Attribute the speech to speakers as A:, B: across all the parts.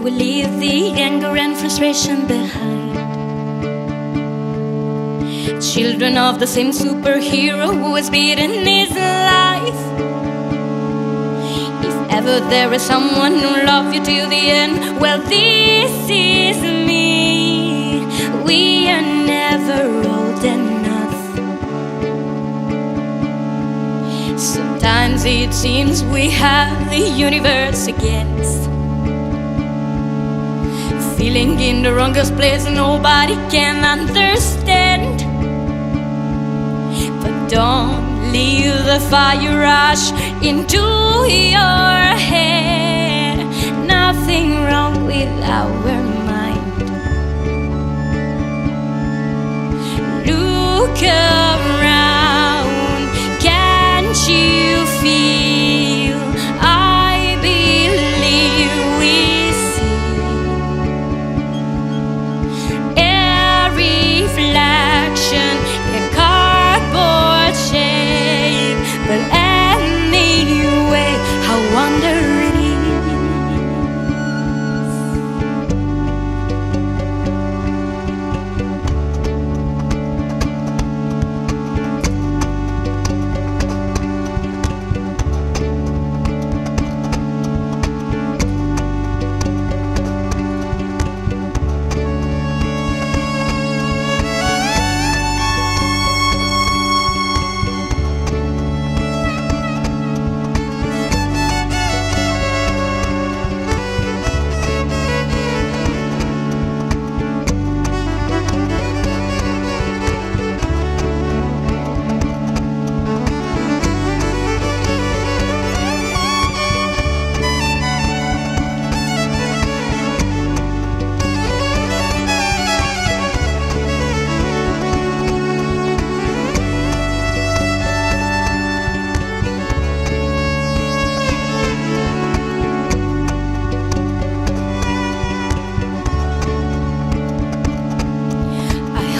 A: will leave the anger and frustration behind. Children of the same superhero who has beaten his life. If ever there is someone who loves you till the end, well, this is me. We are never old enough. Sometimes it seems we have the universe against. Feeling in the wrongest place nobody can understand. But don't leave the fire rush into your head. Nothing wrong with our mind. Look around, can't you feel? I believe we see a reflection, a cardboard shape. But anyway, I wonder it is.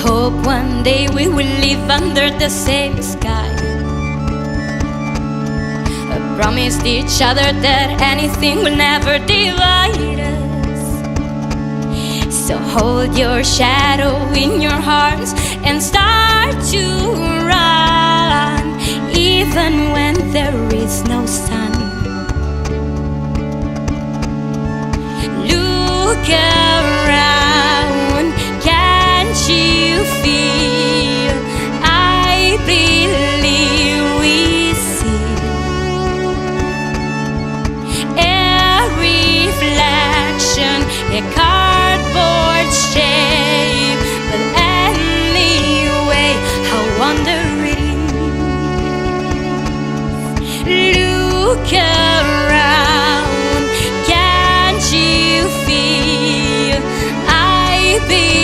A: Hope one day we will live under the same sky. Promised each other that anything will never divide us. So hold your shadow in your arms and start to run, even when there is no sun. Look around, can't you feel? I believe we see a reflection, a cardboard shape. But anyway, I wonder it is. Look around, can't you feel? I believe